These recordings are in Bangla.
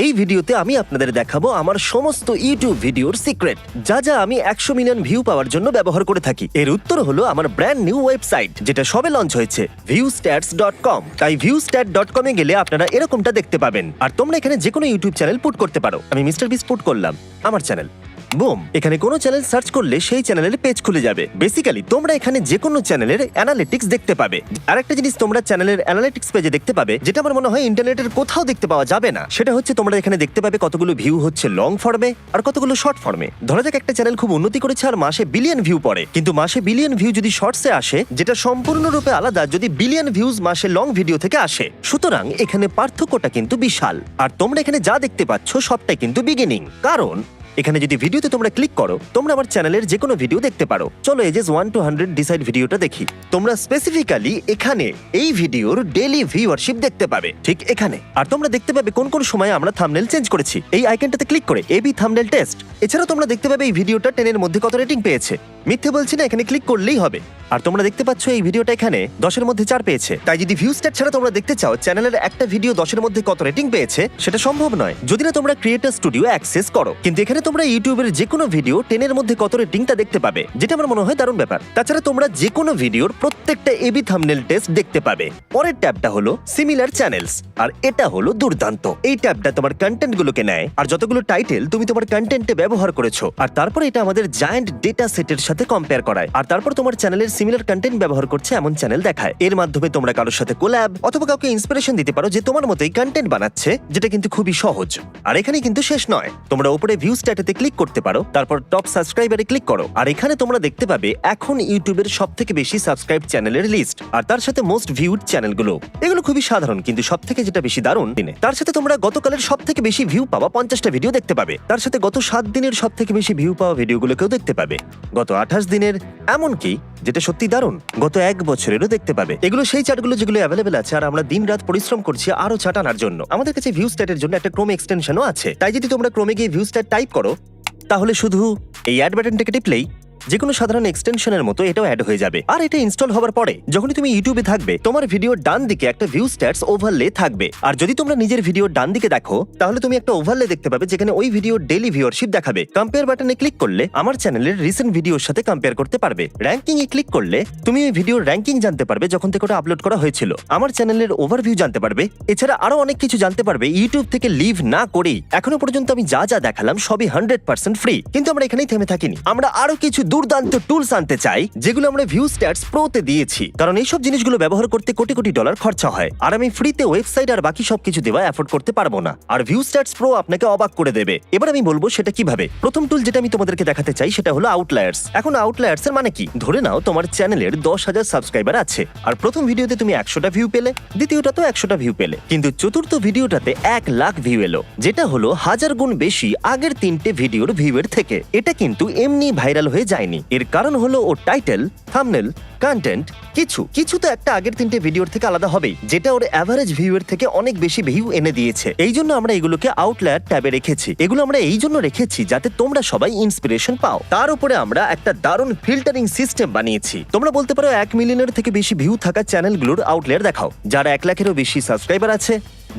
এই ভিডিওতে আমি আপনাদের দেখাবো আমার সমস্ত ইউটিউব ভিডিওর সিক্রেট, যা যা আমি 100 মিলিয়ন ভিউ পাওয়ার জন্য ব্যবহার করে থাকি। এর উত্তর হলো আমার ব্র্যান্ড নিউ ওয়েবসাইট, যেটা সবে লঞ্চ হয়েছে, viewstats.com। তাই viewstat.com এ গেলে আপনারা এরকমটা দেখতে পাবেন। আর তোমরা এখানে যে কোনো ইউটিউব চ্যানেল পুট করতে পারো। আমি মিস্টার বিস পুট করলাম আমার চ্যানেল, বুম। এখানে কোনো চ্যানেল সার্চ করলে সেই চ্যানেলের পেজ খুলে যাবে। বেসিক্যালি তোমরা এখানে যে কোনো চ্যানেলের অ্যানালিটিক্স দেখতে পাবে। আরেকটা জিনিস তোমরা চ্যানেলের অ্যানালিটিক্স পেজে দেখতে পাবে, যেটা আমার মনে হয় ইন্টারনেটের কোথাও দেখতে পাওয়া যাবে না। সেটা হচ্ছে তোমরা এখানে দেখতে পাবে কতগুলো ভিউ হচ্ছে লং ফর্মে আর কতগুলো শর্ট ফর্মে। ধরা যাক একটা চ্যানেল খুব উন্নতি করেছে আর মাসে বিলিয়ন ভিউ পড়ে, কিন্তু মাসে বিলিয়ন ভিউ যদি শর্টসে আসে, যেটা সম্পূর্ণরূপে আলাদা যদি বিলিয়ন ভিউজ মাসে লং ভিডিও থেকে আসে। সুতরাং এখানে পার্থক্যটা কিন্তু বিশাল। আর তোমরা এখানে যা দেখতে পাচ্ছ সবটাই কিন্তু বিগিনিং, কারণ এখানে যদি ভিডিওতে তোমরা ক্লিক করো, তোমরা আমার চ্যানেলের যে কোনো ভিডিও দেখতে পারো। চলো এজেস 1 to 100 ডিসাইড ভিডিওটা দেখি। তোমরা স্পেসিফিক্যালি এখানে এই ভিডিওর ডেইলি ভিউয়ারশিপ দেখতে পাবে, ঠিক এখানে। আর তোমরা দেখতে পাবে কোন কোন সময় আমরা থাম্বনেল চেঞ্জ করেছি এই আইকনটাতে ক্লিক করে, এবি থাম্বনেল টেস্ট। এছাড়াও তোমরা দেখতে পাবে এই ভিডিওটা 10 এর মধ্যে কত রেটিং পেয়েছে। মিথ্যে বলছি না, এখানে ক্লিক করলেই হবে। আর তোমরা দেখতে পাচ্ছ এই ভিডিওটা এখানে 10 এর মধ্যে 4 পেয়েছে। তাই যদি ভিউ স্ট্যাট ছাড়া তোমরা দেখতে চাও চ্যানেলের একটা ভিডিও 10 এর মধ্যে কত রেটিং পেয়েছে, সেটা সম্ভব নয় যদি না তোমরা ক্রিয়েটর স্টুডিও অ্যাক্সেস করো। কিন্তু এখানে তোমরা ইউটিউবের যে কোনো ভিডিও 10 এর মধ্যে কত রেটিং তা দেখতে পাবে, যেটা আমার মনে হয় দারুণ ব্যাপার। তাছাড়া তোমরা যে কোনো ভিডিওর প্রত্যেকটা এবি থাম্বনেল টেস্ট দেখতে পাবে। পরের ট্যাবটা হলো সিমিলার চ্যানেলস, আর এটা হলো দুর্দান্ত। এই ট্যাবটা তোমার কন্টেন্টগুলোকে নেয় আর যতগুলো টাইটেল তুমি তোমার কন্টেন্টে ব্যবহার করেছো, আর তারপর এটা আমাদের জায়ান্ট ডেটা সেটের সাথে কম্পেয়ার করায়। আর তারপর তোমার চ্যানেলের সিমিলার কন্টেন্ট ব্যবহার করছে এমন চ্যানেল দেখায়। এর মাধ্যমে তোমরা কারোর সাথে কোল্যাব অথবা কাউকে ইন্সপিরেশন দিতে পারো যে তোমার মতোই কন্টেন্ট বানাচ্ছে, যেটা কিন্তু খুবই সহজ। আর এখানে কিন্তু শেষ নয়, তোমরা উপরে ভিউ স্ট্যাটেতে ক্লিক করতে পারো, তারপর টপ সাবস্ক্রাইবারে ক্লিক করো, আর এখানে তোমরা দেখতে পাবে এখন ইউটিউবের সবথেকে বেশি সাবস্ক্রাইব চ্যানেলের লিস্ট, আর তার সাথে মোস্ট ভিউড চ্যানেলগুলো। এগুলো খুবই সাধারণ, কিন্তু সবথেকে যেটা বেশি দারুণ, তার সাথে তোমরা গতকালের সবথেকে বেশি ভিউ পাওয়া 50টা ভিডিও দেখতে পাবে। তার সাথে গত 7 দিনের সবথেকে বেশি ভিউ পাওয়া ভিডিওগুলোকেও দেখতে পাবে, গত 28 দিনের, এমনকি যেটা সত্যি দারুণ, গত 1 বছরেরও দেখতে পাবে। এগুলো সেই চার্টগুলো যেগুলো অ্যাভেলেবেল আছে, আর আমরা দিনরাত পরিশ্রম করছি আরো চার্ট আনার জন্য। আমাদের কাছে ভিউ স্ট্যাটের জন্য একটা ক্রোম এক্সটেনশনও আছে। তাই যদি তোমরা ক্রোমে গিয়ে ভিউ স্ট্যাট টাইপ করো, তাহলে শুধু এই অ্যাড বাটনটাকে টিপলেই যে কোনো সাধারণ এক্সটেনশনের মতো এটাও অ্যাড হয়ে যাবে। আর এটা ইনস্টল হওয়ার পরে যখনই তুমি ইউটিউবে থাকবে, তোমার ভিডিওর ডান দিকে একটা ভিউ স্ট্যাটস ওভারলে থাকবে। আর যদি তোমরা নিজের ভিডিওর ডান দিকে দেখো, তাহলে তুমি একটা ওভারলে দেখতে পাবে যেখানে ওই ভিডিওর ডেইলি ভিউয়ারশিপ দেখাবে। কম্পেয়ার বাটনে ক্লিক করলে আমার চ্যানেলের রিসেন্ট ভিডিওর সাথে কম্পেয়ার করতে পারবে। র্যাঙ্কিং এ ক্লিক করলে তুমি ওই ভিডিওর র্যাঙ্কিং জানতে পারবে যখন থেকে ওটা আপলোড করা হয়েছিল। আমার চ্যানেলের ওভারভিউ জানতে পারবে। এছাড়া আরো অনেক কিছু জানতে পারবে ইউটিউব থেকে লিভ না করেই। এখনো পর্যন্ত আমি যা যা দেখালাম সবই 100% ফ্রি, কিন্তু আমরা এখানেই থেমে থাকিনি। আমরা আরো কিছু দুর্দান্ত টুলস আনতে চাই, যেগুলো আমরা ভিউ স্ট্যাটস প্রোতে দিয়েছি, কারণ এইসব জিনিসগুলো ব্যবহার করতে কোটি কোটি ডলার খরচা হয়, আর আমি ফ্রিতে ওয়েবসাইট আর বাকি সবকিছু দেওয়া অ্যাফোর্ড করতে পারবো না। আর ভিউ স্ট্যাটস প্রো আপনাকে অবাক করে দেবে। এবার আমি বলবো সেটা কিভাবে। প্রথম টুল যেটা আমি তোমাদেরকে দেখাতে চাই সেটা হলো আউটলায়ার্স। এখন আউটলায়ার্স এর মানে কি? ধরে নাও তোমার চ্যানেলের 10,000 সাবস্ক্রাইবার আছে, আর প্রথম ভিডিওতে তুমি 100টা ভিউ পেলে, দ্বিতীয়টাতেও 100টা ভিউ পেলে, কিন্তু চতুর্থ ভিডিওটাতে 1 লাখ ভিউ এলো, যেটা হলো 1000 গুণ বেশি আগের 3টে ভিডিওর ভিউয়ের থেকে। এটা কিন্তু এমনি ভাইরাল হয়ে যায়নি। এর কারণ হলো ওর টাইটেল, থাম্বনেল, কন্টেন্ট, কিছু তো একটা আগের 3টে ভিডিওর থেকে আলাদা হবেই, যেটা ওর অ্যাভারেজ ভিউয়ের থেকে অনেক বেশি ভিউ এনে দিয়েছে। এই জন্য আমরা এগুলোকে আউটলায়ার ট্যাবে রেখেছি। এগুলো আমরা এই জন্য রেখেছি যাতে তোমরা সবাই ইন্সপিরেশন পাও। তার উপরে আমরা একটা দারুণ ফিল্টারিং সিস্টেম বানিয়েছি। তোমরা বলতে পারো 1 মিলিয়নের থেকে বেশি ভিউ থাকা চ্যানেলগুলোর আউটলায়ার দেখাও। যারা 1 লাখেরও বেশি সাবস্ক্রাইবার আছে,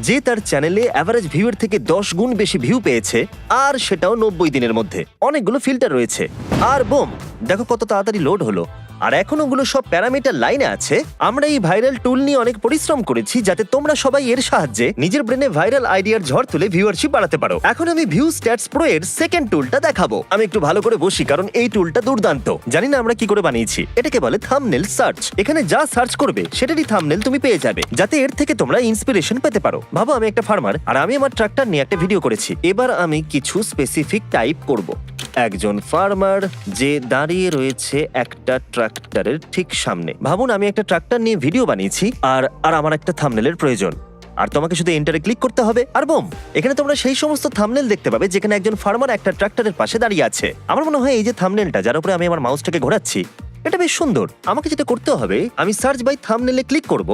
যে তার চ্যানেলে অ্যাভারেজ ভিউয়ের থেকে 10 গুণ বেশি ভিউ পেয়েছে, আর সেটাও 90 দিনের মধ্যে। অনেকগুলো ফিল্টার রয়েছে, আর বুম, দেখো কত তাড়াতাড়ি লোড হলো। আর এখন ওগুলো সব প্যারামিটার লাইনে আছে। আমরা এই ভাইরাল টুল নিয়ে অনেক পরিশ্রম করেছি যাতে তোমরা সবাই এর সাহায্যে নিজের ব্রেনে ভাইরাল আইডিয়ার ঝড় তুলে ভিউয়ারশিপ বাড়াতে পারো। এখন আমি ভিউ স্ট্যাটস প্রো এর সেকেন্ড টুলটা দেখাবো। আমি একটু ভালো করে বসি, কারণ এই টুলটা দুর্দান্ত। জানি না আমরা কি করে বানিয়েছি। এটাকে বলে থাম্বনেল সার্চ। এখানে যা সার্চ করবে সেটারই থাম্বনেল তুমি পেয়ে যাবে, যাতে এর থেকে তোমরা ইন্সপিরেশন পেতে পারো। ভাবো আমি একটা ফার্মার, আর আমি আমার ট্রাক্টর নিয়ে একটা ভিডিও করেছি। এবার আমি কিছু স্পেসিফিক টাইপ করব। একজন ফার্মার যে দাঁড়িয়ে রয়েছে একটা ট্রাক্টরের ঠিক সামনে। ভাবুন আমি একটা ট্রাক্টর নিয়ে ভিডিও বানিয়েছি, আর আমার একটা থাম্বনেলের প্রয়োজন। আর তোমাকে শুধু এন্টারে ক্লিক করতে হবে, আর বুম, এখানে তোমরা সেই সমস্ত থাম্বনেল দেখতে পাবে যেখানে একজন ফার্মার একটা ট্রাক্টরের পাশে দাঁড়িয়ে আছে। আমার মনে হয় এই যে থাম্বনেলটা, যার উপরে আমি আমার মাউসটাকে ঘোরাচ্ছি, এটা বেশ সুন্দর। আমাকে যেটা করতে হবে, আমি সার্চ বাই থাম্বনেলে ক্লিক করব,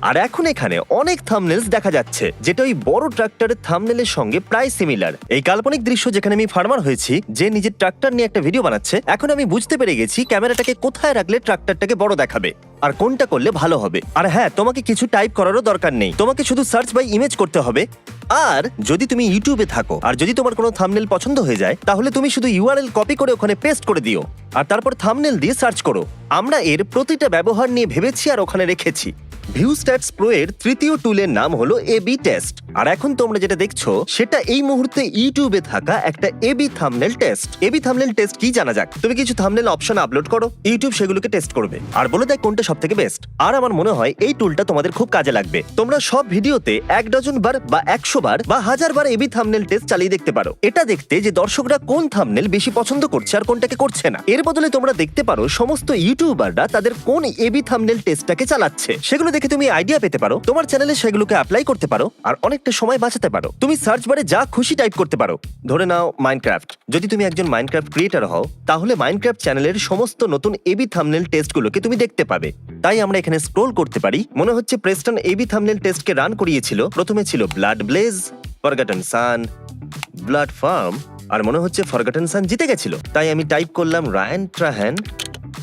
আর এখন এখানে অনেক থাম্বনেলস দেখা যাচ্ছে, যেটা ওই বড় ট্রাক্টরের থাম্বনেলের সঙ্গে প্রায় সিমিলার। এই কাল্পনিক দৃশ্য যেখানে আমি ফার্মার হয়েছি, যে নিজের ট্রাক্টর নিয়ে একটা ভিডিও বানাচ্ছে, এখন আমি বুঝতে পেরে গেছি ক্যামেরাটাকে কোথায় রাখলে ট্রাক্টরটাকে বড় দেখাবে আর কোনটা করলে ভালো হবে। আর হ্যাঁ, তোমাকে কিছু টাইপ করারও দরকার নেই, তোমাকে শুধু সার্চ বাই ইমেজ করতে হবে। আর যদি তুমি ইউটিউবে থাকো আর যদি তোমার কোনো থাম্বনেল পছন্দ হয়ে যায়, তাহলে তুমি শুধু ইউআরএল কপি করে ওখানে পেস্ট করে দিও আর তারপর থাম্বনেল দিয়ে সার্চ করো। আমরা এর প্রতিটা ব্যবহার নিয়ে ভেবেছি আর ওখানে রেখেছি। ভিউস্ট্যাটস প্রো এর তৃতীয় টুলের নাম হলো এবি টেস্ট। আর এখন তোমরা যেটা দেখছো সেটা এই মুহূর্তে ইউটিউবে থাকা একটা AB thumbnail test. AB thumbnail test কি জানা যাক, তুমি কিছু থাম্বনেল অপশন আপলোড করো, ইউটিউব সেগুলোকে টেস্ট করবে আর বলে দেয় কোনটা সবথেকে বেস্ট। আর আমার মনে হয় এই টুলটা তোমাদের খুব কাজে লাগবে। তোমরা সব ভিডিওতে 1 ডজন বার বা 100 বার বা 1000 বার এবি থাম্বনেল টেস্ট চালিয়ে দেখতে পারো। এটা দেখতে যে দর্শকরা কোন থাম্বনেল বেশি পছন্দ করছে আর কোনটাকে করছে না। এর বদলে তোমরা দেখতে পারো সমস্ত ইউটিউবাররা তাদের কোন এবি থাম্বনেল টেস্টটাকে চালাচ্ছে। সেগুলো দেখে তুমি আইডিয়া পেতে পারো, তোমার চ্যানেলে সেগুলোকে অ্যাপ্লাই করতে পারো আর অনেকটা সময় বাঁচাতে পারো। তুমি সার্চ বারে যা খুশি টাইপ করতে পারো। ধরে নাও মাইনক্রাফট। যদি তুমি একজন মাইনক্রাফট ক্রিয়েটর হও, তাহলে মাইনক্রাফট চ্যানেলের সমস্ত নতুন এবি থাম্বনেল টেস্টগুলোকে তুমি দেখতে পাবে। তাই আমরা এখানে স্ক্রোল করতে পারি। মনে হচ্ছে প্রেস্টন এবি থাম্বনেল টেস্টকে রান করিয়েছিল। প্রথমে ছিল ব্লাড ব্লেজ, ফরগটন সান, ব্লাড ফার্ম, আর মনে হচ্ছে ফরগটন সান জিতে গেছিল। তাই আমি টাইপ করলাম রায়ান ট্রাহান।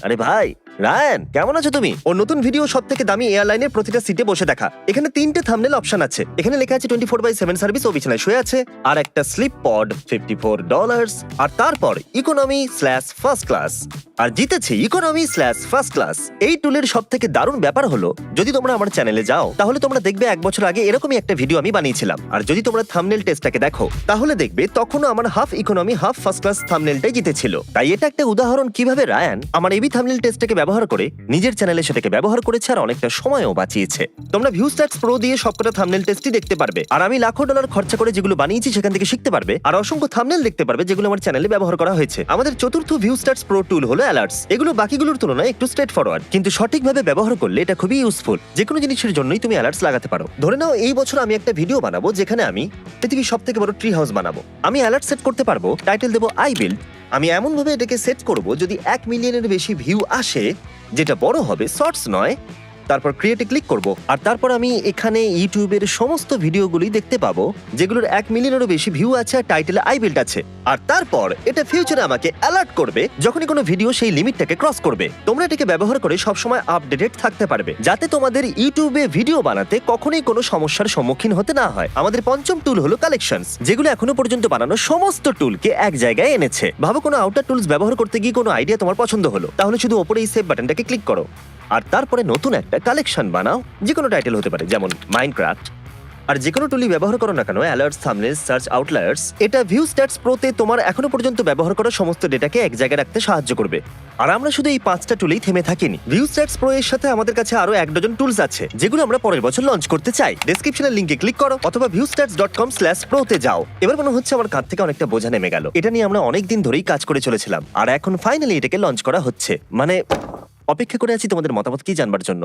আরে ভাই রায়ান, কেমন আছো তুমি? ওর নতুন ভিডিও সব থেকে দামি এয়ারলাইনের প্রতিটা সিটে বসে দেখা। এখানে 3টে থাম্বনেল অপশন আছে। এখানে লেখা আছে 24/7 সার্ভিস, ও বিছানায় শুয়ে আছে, আর একটা স্লিপ পড $54, আর তারপর ইকোনমি/ফার্স্ট ক্লাস, আর জিতেছে ইকোনমি/ফার্স্ট ক্লাস। এই টুলের সব থেকে দারুণ ব্যাপার হলো, যদি তোমরা আমার চ্যানেলে যাও তাহলে তোমরা দেখবে 1 বছর আগে এরকমই একটা ভিডিও আমি বানিয়েছিলাম। আর যদি তোমরা থাম্বনেল টেস্টটাকে দেখো তাহলে দেখবে তখনও আমার half economy half first class থাম্বনেলটাই জিতেছিল। তাই এটা একটা উদাহরণ কিভাবে রায়ান আমার এবি থাম্বনেল টেস্টটাকে ব্যবহার করে নিজের চ্যানেলে সেটাকে ব্যবহার করেছে আর অনেকটা সময়ও বাঁচিয়েছে। তোমরা ভিউস্ট্যাটস প্রো দিয়ে সবকটা থাম্বনেল টেস্টই দেখতে পারবে। আর আমি লাখো ডলার খরচা করে যেগুলো বানিয়েছি সেখান থেকে শিখতে পারবে আর অসংখ্য থাম্বনেল দেখতে পারবে যেগুলো আমার চ্যানেলে ব্যবহার করা হয়েছে। আমাদের চতুর্থ ভিউস্ট্যাটস প্রো টুল হলো অ্যালার্টস। এগুলো বাকিগুলোর তুলনায় একটু স্ট্রেট ফরওয়ার্ড, কিন্তু সঠিকভাবে ব্যবহার করলে এটা খুবই ইউজফুল। যে কোনো জিনিসের জন্যই তুমি অ্যালার্টস লাগাতে পারো। ধরে নাও এই বছর আমি একটা ভিডিও বানাবো যেখানে আমি পৃথিবীর সবথেকে বড় ট্রি হাউস বানাবো। আমি অ্যালার্ট সেট করতে পারবো, টাইটেল দেবো আই বিল্ড। আমি এমন ভাবে এটাকে সেট করব যদি 1 মিলিয়নের বেশি ভিউ আসে, যেটা বড় হবে, শর্টস নয়। তারপর ক্রিয়েটে ক্লিক করব আর তারপর আমি এখানে ইউটিউবের সমস্ত ভিডিওগুলি দেখতে পাবো যেগুলোর 1 মিলিয়নেরও বেশি ভিউ আছে আর টাইটেলে আই বিল্ড আছে। আর তারপর এটা ফিউচারে আমাকে অ্যালার্ট করবে যখনই কোনো ভিডিও সেই লিমিটটাকে ক্রস করবে। তোমরা এটাকে ব্যবহার করে সবসময় আপডেটেড থাকতে পারবে, যাতে তোমাদের ইউটিউবে ভিডিও বানাতে কখনোই কোনো সমস্যার সম্মুখীন হতে না হয়। আমাদের পঞ্চম টুল হলো কালেকশনস, যেগুলো এখনো পর্যন্ত বানানো সমস্ত টুলকে এক জায়গায় এনেছে। ভাবো কোনো আউটার টুলস ব্যবহার করতে গিয়ে কোনো আইডিয়া তোমার পছন্দ হলো, তাহলে শুধু ওপরে এই সেভ বাটনটাকে ক্লিক করো আর তারপরে নতুন একটা কালেকশন বানাও। যে কোনো টাইটেল হতে পারে, যেমন মাইনক্রাফট। আর যে কোনো টুলই ব্যবহার করো না কেন, অ্যালার্টস, থাম্বনেলস, সার্চ, আউটলায়ার্স, এটা ভিউস্ট্যাটস প্রোতে তোমার এখনো পর্যন্ত ব্যবহার করা সমস্ত ডেটাকে এক জায়গায় রাখতে সাহায্য করবে। আর আমরা শুধু এই 5টা টুলেই থেমে থাকিনি। ভিউস্ট্যাটস প্রো এর সাথে আমাদের কাছে আরো 1 ডজন টুলস আছে যেগুলো আমরা পরের বছর লঞ্চ করতে চাই। ডেসক্রিপশনের লিংকে ক্লিক করো অথবা viewstats.com/pro তে যাও। এবার মনে হচ্ছে আমার কাঁধ থেকে অনেকটা বোঝা নেমে গেল। এটা নিয়ে আমরা অনেক দিন ধরেই কাজ করে চলেছিলাম আর এখন ফাইনালি এটাকে লঞ্চ করা হচ্ছে। মানে অপেক্ষা করে আছি তোমাদের মতামত কি জানবার জন্য।